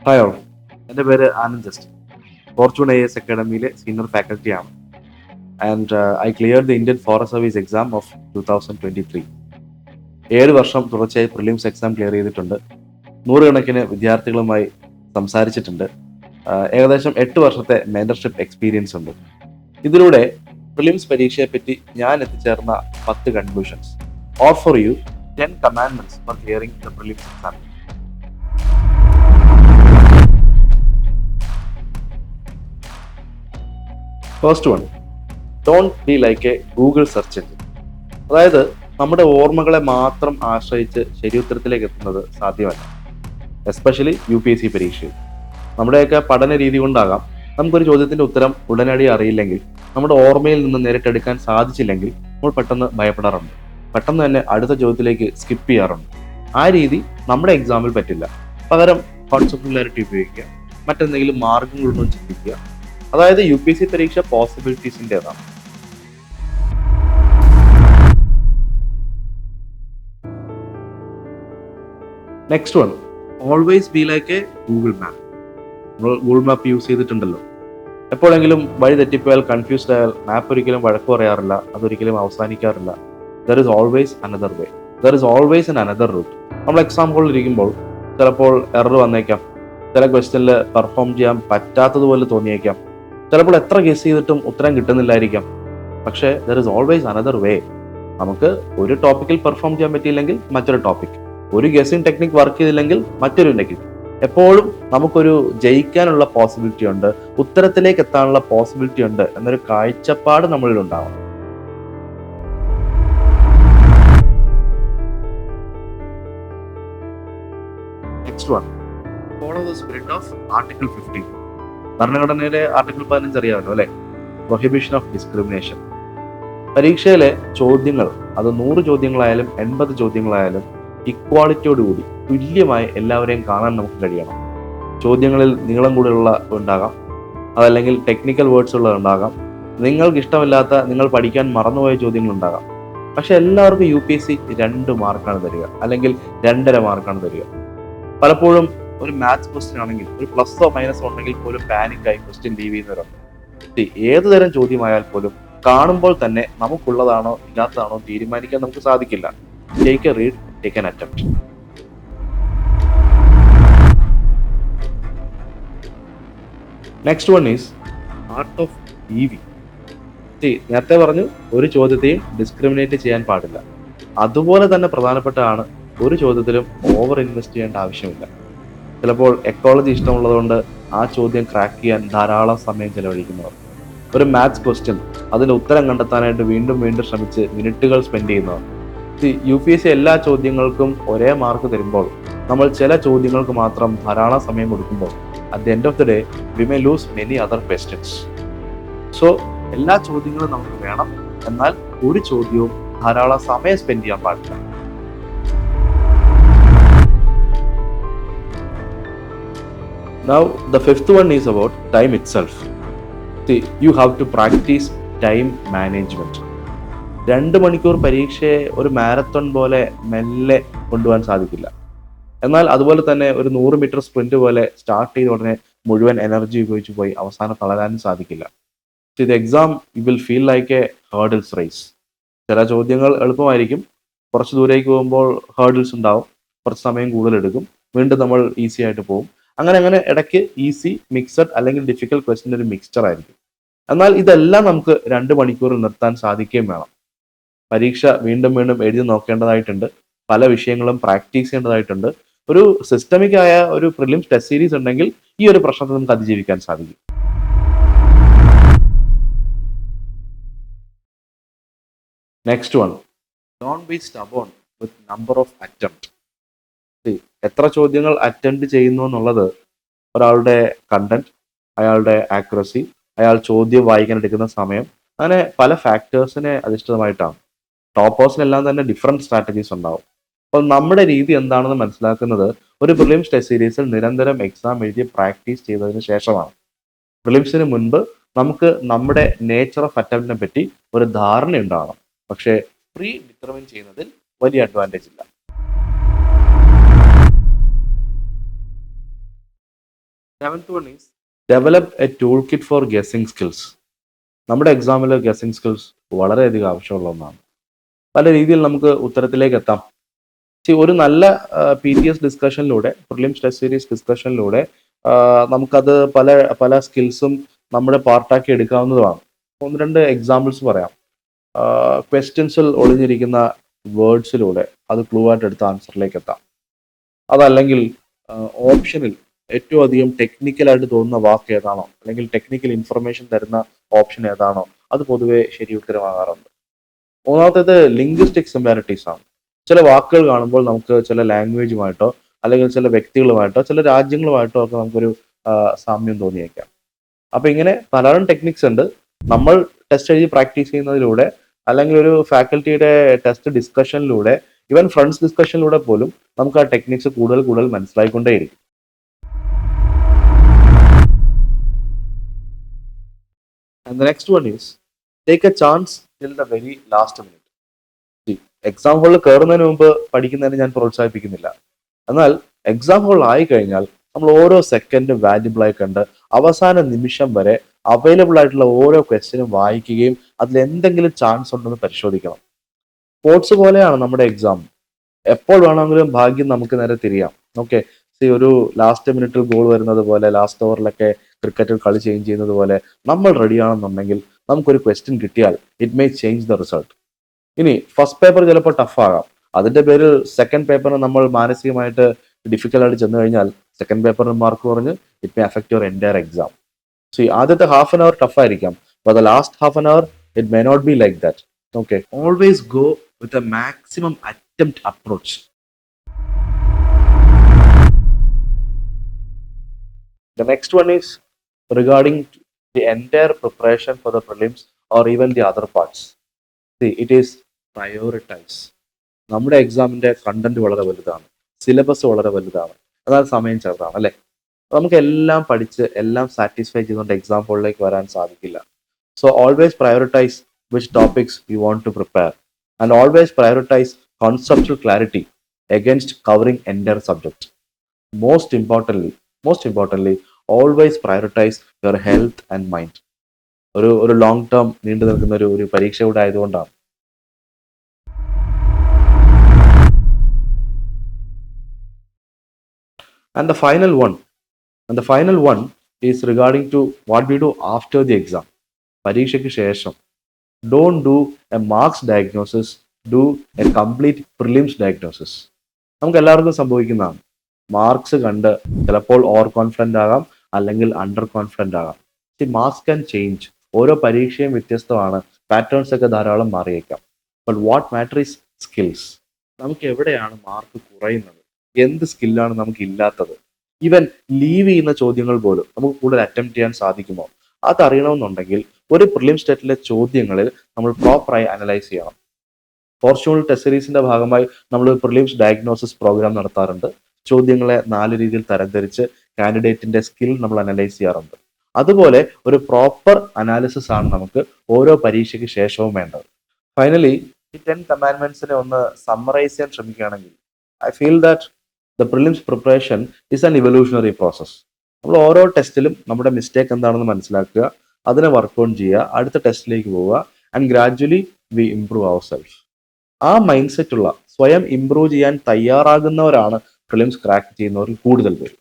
Hi all, എൻ്റെ പേര് Anand just. Fortune AS അക്കാഡമിയിലെ സീനിയർ ഫാക്കൽറ്റിയാണ്. And I clear the Indian forest service exam of 2023. 7 വർഷം തുടർച്ചയായി പ്രിലിംസ് എക്സാം ക്ലിയർ ചെയ്തിട്ടുണ്ട്. നൂറുകണക്കിന് വിദ്യാർത്ഥികളുമായി സംസാരിച്ചിട്ടുണ്ട്. ഏകദേശം 8 വർഷത്തെ മെൻറ്റർഷിപ്പ് എക്സ്പീരിയൻസ് ഉണ്ട്. ഇതിലൂടെ പ്രിലിംസ് പരീക്ഷയെപ്പറ്റി ഞാൻ എത്തിച്ചേർന്ന 10 conclusions. Or for you 10 commandments for clearing the prelims exam. First one, don't be like a Google search engine. അതായത് നമ്മുടെ ഓർമ്മകളെ മാത്രം ആശ്രയിച്ച് ശരിയുത്തരത്തിലേക്ക് എത്തുന്നത് സാധ്യമല്ല. എസ്പെഷ്യലി UPSC പരീക്ഷയിൽ. നമ്മുടെയൊക്കെ പഠന രീതി കൊണ്ടാകാം, നമുക്കൊരു ചോദ്യത്തിന്റെ ഉത്തരം ഉടനടി അറിയില്ലെങ്കിൽ, നമ്മുടെ ഓർമ്മയിൽ നിന്ന് നേരിട്ടെടുക്കാൻ സാധിച്ചില്ലെങ്കിൽ നമ്മൾ പെട്ടെന്ന് ഭയപ്പെടാറുണ്ട്. പെട്ടെന്ന് തന്നെ അടുത്ത ചോദ്യത്തിലേക്ക് സ്കിപ്പ് ചെയ്യാറുണ്ട്. ആ രീതി നമ്മുടെ എക്സാമിൽ പറ്റില്ല. പകരം കോൺസെപ്റ്റുലാരിറ്റി ഉപയോഗിക്കുക, മറ്റെന്തെങ്കിലും മാർഗങ്ങളൊന്നും ചിന്തിക്കുക. അതായത് UPSC പരീക്ഷ പോസിബിലിറ്റീസിൻ്റെതാണ്. Next one, always be like a Google map. നമ്മൾ ഗൂഗിൾ മാപ്പ് യൂസ് ചെയ്തിട്ടുണ്ടല്ലോ. എപ്പോഴെങ്കിലും വഴി തെറ്റിപ്പോയാൽ, കൺഫ്യൂസ്ഡ് ആയാൽ, മാപ്പ് ഒരിക്കലും വഴക്ക് പറയാറില്ല, അതൊരിക്കലും അവസാനിക്കാറില്ല. There is always another way, there is always an another route. നമ്മൾ എക്സാം ഹോളിൽ ഇരിക്കുമ്പോൾ ചിലപ്പോൾ എറർ വന്നേക്കാം, ചില ക്വസ്റ്റ്യനിൽ പെർഫോം ചെയ്യാൻ പറ്റാത്തതുപോലെ തോന്നിയേക്കാം, ചിലപ്പോൾ എത്ര ഗസ് ചെയ്തിട്ടും ഉത്തരം കിട്ടുന്നില്ലായിരിക്കാം. പക്ഷേ ദർ ഇസ് ഓൾവേസ് അനദർ വേ. നമുക്ക് ഒരു ടോപ്പിക്കിൽ പെർഫോം ചെയ്യാൻ പറ്റിയില്ലെങ്കിൽ മറ്റൊരു ടോപ്പിക്, ഒരു ഗസ്സിംഗ് ടെക്നിക് വർക്ക് ചെയ്തില്ലെങ്കിൽ മറ്റൊരു ടെക്നിക്. എപ്പോഴും നമുക്കൊരു ജയിക്കാനുള്ള പോസിബിലിറ്റി ഉണ്ട്, ഉത്തരത്തിലേക്ക് എത്താനുള്ള പോസിബിലിറ്റി ഉണ്ട് എന്നൊരു കാഴ്ചപ്പാട് നമ്മളിൽ ഉണ്ടാവണം. Next one, follow the spirit of article 15. ഭരണഘടനയിലെ ആർട്ടിക്കിൾ 15 അറിയാമല്ലോ അല്ലെ? Prohibition of discrimination. പരീക്ഷയിലെ ചോദ്യങ്ങൾ, അത് 100 ചോദ്യങ്ങളായാലും 80 ചോദ്യങ്ങളായാലും, ഇക്വാളിറ്റിയോടുകൂടി തുല്യമായി എല്ലാവരെയും കാണാൻ നമുക്ക് കഴിയണം. ചോദ്യങ്ങളിൽ നീളം കൂടുതലുള്ള ഉണ്ടാകാം, അതല്ലെങ്കിൽ ടെക്നിക്കൽ വേർഡ്സ് ഉള്ളതുണ്ടാകാം, നിങ്ങൾക്ക് ഇഷ്ടമില്ലാത്ത, നിങ്ങൾ പഠിക്കാൻ മറന്നുപോയ ചോദ്യങ്ങൾ ഉണ്ടാകാം. പക്ഷെ എല്ലാവർക്കും UPSC 2 മാർക്കാണ് തരിക, അല്ലെങ്കിൽ 2.5 മാർക്കാണ് തരിക. പലപ്പോഴും ഒരു മാത്സ് ക്വസ്റ്റ്യൻ ആണെങ്കിൽ ഒരു പ്ലസോ മൈനസോ ഉണ്ടെങ്കിൽ പോലും പാനിക്കായി ക്വസ്റ്റ്യൻ ലീവ് ചെയ്യുന്നവരുണ്ട്. ഏത് തരം ചോദ്യമായാൽ പോലും കാണുമ്പോൾ തന്നെ നമുക്കുള്ളതാണോ ഇല്ലാത്തതാണോ തീരുമാനിക്കാൻ നമുക്ക് സാധിക്കില്ല. Take a read, take an attempt. Next one is art of leaving. നേരത്തെ പറഞ്ഞു, ഒരു ചോദ്യത്തെയും ഡിസ്ക്രിമിനേറ്റ് ചെയ്യാൻ പാടില്ല. അതുപോലെ തന്നെ പ്രധാനപ്പെട്ടതാണ്, ഒരു ചോദ്യത്തിലും ഓവർ ഇൻവെസ്റ്റ് ചെയ്യേണ്ട ആവശ്യമില്ല. ചിലപ്പോൾ എക്കോളജി ഇഷ്ടമുള്ളതുകൊണ്ട് ആ ചോദ്യം ക്രാക്ക് ചെയ്യാൻ ധാരാളം സമയം ചെലവഴിക്കുന്നവർ, ഒരു മാത്സ് ക്വസ്റ്റ്യൻ അതിൻ്റെ ഉത്തരം കണ്ടെത്താനായിട്ട് വീണ്ടും വീണ്ടും ശ്രമിച്ച് മിനിറ്റുകൾ സ്പെൻഡ് ചെയ്യുന്നവർ. UPSC എല്ലാ ചോദ്യങ്ങൾക്കും ഒരേ മാർക്ക് തരുമ്പോൾ, നമ്മൾ ചില ചോദ്യങ്ങൾക്ക് മാത്രം ധാരാളം സമയം കൊടുക്കുമ്പോൾ, at the end of the day we may lose many other questions. So എല്ലാ ചോദ്യങ്ങളും നമുക്ക് വേണം, എന്നാൽ ഒരു ചോദ്യവും ധാരാളം സമയം സ്പെൻഡ് ചെയ്യാൻ പാടില്ല. Now, the fifth one is about time itself. See, you have to practice time management. 2 മണിക്കൂർ പരീക്ഷയെ ഒരു മാരത്തോൺ പോലെ മെല്ലെ കൊണ്ടുപോകാൻ സാധിക്കില്ല. എന്നാൽ അതുപോലെ തന്നെ ഒരു 100 മീറ്റർ സ്പ്രിന്റ് പോലെ സ്റ്റാർട്ട് ചെയ്ത ഉടനെ മുഴുവൻ എനർജി ഉപയോഗിച്ച് പോയി അവസാനം തളരാനും സാധിക്കില്ല. See, the exam you will feel like a hurdles race. ചില ചോദ്യങ്ങൾ എളുപ്പമായിരിക്കും, കുറച്ച് ദൂരേക്ക് പോകുമ്പോൾ ഹേർഡിൽസ് ഉണ്ടാവും, കുറച്ച് സമയം കൂടുതൽ എടുക്കും, വീണ്ടും നമ്മൾ ഈസി ആയിട്ട് പോകും. അങ്ങനെ ഇടയ്ക്ക് ഈസി, മിക്സഡ് അല്ലെങ്കിൽ ഡിഫിക്കൽട്ട് ക്വസ്റ്റ്യൻ ഒരു മിക്സ്ചർ ആയിരിക്കും. എന്നാൽ ഇതെല്ലാം നമുക്ക് 2 മണിക്കൂറിൽ നിർത്താൻ സാധിക്കുകയും വേണം. പരീക്ഷ വീണ്ടും വീണ്ടും എഴുതി നോക്കേണ്ടതായിട്ടുണ്ട്, പല വിഷയങ്ങളും പ്രാക്ടീസ് ചെയ്യേണ്ടതായിട്ടുണ്ട്. ഒരു സിസ്റ്റമിക് ആയ ഒരു പ്രിലിംസ് ടെസ്റ്റ് സീരീസ് ഉണ്ടെങ്കിൽ ഈ ഒരു പ്രശ്നത്തെ നമുക്ക് അതിജീവിക്കാൻ സാധിക്കും. Next one, don't B stubborn with number of attempt. എത്ര ചോദ്യങ്ങൾ അറ്റംപ്റ്റ് ചെയ്യുന്നു എന്നുള്ളത് ഒരാളുടെ കണ്ടന്റ്, അയാളുടെ ആക്യുറസി, അയാൾ ചോദ്യം വായിക്കാൻ എടുക്കുന്ന സമയം, അങ്ങനെ പല ഫാക്ടേഴ്സിനെ അധിഷ്ഠിതമായിട്ടാണ്. ടോപ്പേഴ്സിനെല്ലാം തന്നെ ഡിഫറെൻറ്റ് സ്ട്രാറ്റജീസ് ഉണ്ടാവും. അപ്പോൾ നമ്മുടെ രീതി എന്താണെന്ന് മനസ്സിലാക്കുന്നത് ഒരു പ്രിലിംസ് ടെസ്റ്റ് സീരീസിൽ നിരന്തരം എക്സാം എഴുതി പ്രാക്ടീസ് ചെയ്തതിന് ശേഷമാണ്. പ്രിലിംസിന് മുൻപ് നമുക്ക് നമ്മുടെ നേച്ചർ ഓഫ് അറ്റംപ്റ്റിനെ പറ്റി ഒരു ധാരണ ഉണ്ടാവണം. പക്ഷേ പ്രീ ഡിറ്റർമിൻ ചെയ്യുന്നതിൽ വലിയ അഡ്വാൻറ്റേജ് ഇല്ല. Seventh one is develop a tool kit for guessing skills. നമ്മുടെ എക്സാമിൽ ഗെസ്സിംഗ് സ്കിൽസ് വളരെയധികം ആവശ്യമുള്ള ഒന്നാണ്. പല രീതിയിൽ നമുക്ക് ഉത്തരത്തിലേക്ക് എത്താം. ഒരു നല്ല PTS ഡിസ്കഷനിലൂടെ, പ്രിലിംസ് ടെസ്റ്റ് സീരീസ് ഡിസ്കഷനിലൂടെ നമുക്കത് പല പല സ്കിൽസും നമ്മുടെ പാർട്ടാക്കി എടുക്കാവുന്നതാണ്. ഒന്ന് രണ്ട് എക്സാമ്പിൾസ് പറയാം. ക്വസ്റ്റ്യൻസിൽ ഒളിഞ്ഞിരിക്കുന്ന വേർഡ്സിലൂടെ അത് ക്ലൂ ആയിട്ട് എടുത്ത ആൻസറിലേക്ക് എത്താം. അതല്ലെങ്കിൽ ഓപ്ഷനിൽ ഏറ്റവും അധികം ടെക്നിക്കലായിട്ട് തോന്നുന്ന വാക്ക് ഏതാണോ, അല്ലെങ്കിൽ ടെക്നിക്കൽ ഇൻഫർമേഷൻ തരുന്ന ഓപ്ഷൻ ഏതാണോ, അത് പൊതുവെ ശരി ഉത്തരമാകാറുണ്ട്. മൂന്നാമത്തേത് ലിംഗ്വിസ്റ്റിക് സിമിലാരിറ്റീസ് ആണ്. ചില വാക്കുകൾ കാണുമ്പോൾ നമുക്ക് ചില ലാംഗ്വേജുമായിട്ടോ അല്ലെങ്കിൽ ചില വ്യക്തികളുമായിട്ടോ ചില രാജ്യങ്ങളുമായിട്ടോ ഒക്കെ നമുക്കൊരു സാമ്യം തോന്നിയേക്കാം. അപ്പൊ ഇങ്ങനെ പലതരം ടെക്നിക്സ് ഉണ്ട്. നമ്മൾ ടെസ്റ്റ് എഴുതി പ്രാക്ടീസ് ചെയ്യുന്നതിലൂടെ, അല്ലെങ്കിൽ ഒരു ഫാക്കൽറ്റിയുടെ ടെസ്റ്റ് ഡിസ്കഷനിലൂടെ, ഈവൻ ഫ്രണ്ട്സ് ഡിസ്കഷനിലൂടെ പോലും നമുക്ക് ആ ടെക്നിക്സ് കൂടുതൽ കൂടുതൽ മനസ്സിലായിക്കൊണ്ടേയിരിക്കും. And the next one is take a chance till the very last minute. Exam ഹോളിൽ കയറുന്നതിന് മുമ്പ് പഠിക്കുന്നതിന് ഞാൻ പ്രോത്സാഹിപ്പിക്കുന്നില്ല. എന്നാൽ എക്സാം ഹോളിൽ ആയി കഴിഞ്ഞാൽ നമ്മൾ ഓരോ സെക്കൻഡും വാല്യുബിൾ ആയി കണ്ട് അവസാന നിമിഷം വരെ അവൈലബിൾ ആയിട്ടുള്ള ഓരോ ക്വസ്റ്റ്യനും വായിക്കുകയും അതിൽ എന്തെങ്കിലും ചാൻസ് ഉണ്ടെന്ന് പരിശോധിക്കണം. സ്പോർട്സ് പോലെയാണ് നമ്മുടെ എക്സാം. എപ്പോൾ വേണമെങ്കിലും ഭാഗ്യം നമുക്ക് നേരെ തിരിയാം. ഓക്കെ, ഒരു ലാസ്റ്റ് മിനിറ്റിൽ ഗോൾ വരുന്നത് പോലെ, ലാസ്റ്റ് ഓവറിലൊക്കെ ക്രിക്കറ്റിൽ കളി ചേഞ്ച് ചെയ്യുന്നത് പോലെ നമ്മൾ റെഡി ആണെന്നുണ്ടെങ്കിൽ നമുക്കൊരു ക്വസ്റ്റ്യൻ കിട്ടിയാൽ it may change the result. ഇനി ഫസ്റ്റ് പേപ്പർ ചിലപ്പോൾ ടഫ് ആകാം. അതിന്റെ പേരിൽ സെക്കൻഡ് പേപ്പറിന് നമ്മൾ മാനസികമായിട്ട് ഡിഫിക്കൽട്ടായിട്ട് ചെന്ന് കഴിഞ്ഞാൽ സെക്കൻഡ് പേപ്പറിന് മാർക്ക് കുറഞ്ഞ് it may affect your entire exam. ആദ്യത്തെ ഹാഫ് ആൻ അവർ ടഫ് ആയിരിക്കാം, but the last half an hour it may not be like that. Okay, always go with a maximum attempt approach. The next one is regarding the entire preparation for the prelims or even the other parts. See, it is prioritize. നമ്മുടെ എക്സാമിന്റെ content വളരെ വലുതാണ്, syllabus വളരെ വലുതാണ്, എന്നാൽ സമയം ചെറുതാണ് അല്ലേ. നമുക്ക് എല്ലാം പഠിച്ച് എല്ലാം സാറ്റിസ്ഫൈ ചെയ്തുകൊണ്ട് എക്സാം ഹോളിലേക്ക് വരാൻ സാധിക്കില്ല. So always prioritize which topics you want to prepare and always prioritize conceptual clarity against covering entire subject. Most importantly always prioritize your health and mind. ഒരു ലോങ് ടേം നീണ്ടു നിൽക്കുന്ന ഒരു പരീക്ഷ കൂടെ ആയതുകൊണ്ടാണ്. And the final one is regarding to what we do after the exam. പരീക്ഷയ്ക്ക് ശേഷം don't do a marks diagnosis, do a complete prelims diagnosis. നമുക്ക് എല്ലാവർക്കും സംഭവിക്കുന്നതാണ്. മാർക്സ് കണ്ട് ചിലപ്പോൾ ഓവർ കോൺഫിഡൻ്റ് ആകാം, അല്ലെങ്കിൽ അണ്ടർ കോൺഫിഡൻ്റ് ആകാം. Marks can change. ഓരോ പരീക്ഷയും വ്യത്യസ്തമാണ്, പാറ്റേൺസ് ഒക്കെ ധാരാളം മാറിയേക്കാം. But what matter is skills. നമുക്ക് എവിടെയാണ് മാർക്ക് കുറയുന്നത്, എന്ത് സ്കില്ലാണ് നമുക്ക് ഇല്ലാത്തത്, ഈവൻ ലീവ് ചെയ്യുന്ന ചോദ്യങ്ങൾ പോലും നമുക്ക് കൂടുതൽ അറ്റംപ്റ്റ് ചെയ്യാൻ സാധിക്കുമോ, അതറിയണമെന്നുണ്ടെങ്കിൽ ഒരു പ്രിലിംസ് ടെസ്റ്റിലെ ചോദ്യങ്ങളിൽ നമ്മൾ പ്രോപ്പറായി അനലൈസ് ചെയ്യണം. ഫോർച്യൂണൽ ടെസ്റ്റ് സീരീസിന്റെ ഭാഗമായി നമ്മൾ പ്രിലിംസ് ഡയഗ്നോസിസ് പ്രോഗ്രാം നടത്താറുണ്ട്. ചോദ്യങ്ങളെ 4 രീതിയിൽ തരംതിരിച്ച് കാൻഡിഡേറ്റിന്റെ സ്കിൽ നമ്മൾ അനലൈസ് ചെയ്യാറുണ്ട്. അതുപോലെ ഒരു പ്രോപ്പർ അനാലിസിസ് ആണ് നമുക്ക് ഓരോ പരീക്ഷയ്ക്ക് ശേഷവും വേണ്ടത്. ഫൈനലി ഈ 10 കമാൻഡ്മെന്റ്സിനെ ഒന്ന് സമ്മറൈസ് ചെയ്യാൻ ശ്രമിക്കുകയാണെങ്കിൽ, I feel that the prelims preparation is an evolutionary process. നമ്മൾ ഓരോ ടെസ്റ്റിലും നമ്മുടെ മിസ്റ്റേക്ക് എന്താണെന്ന് മനസ്സിലാക്കുക, അതിനെ വർക്ക് ഓൺ ചെയ്യുക, അടുത്ത ടെസ്റ്റിലേക്ക് പോവുക, and gradually we improve our self. ആ മൈൻഡ് സെറ്റ് ഉള്ള, സ്വയം ഇംപ്രൂവ് ചെയ്യാൻ തയ്യാറാകുന്നവരാണ് പ്രിലിംസ് ക്രാക്ക് ചെയ്യുന്നവരിൽ കൂടുതൽ പേര്.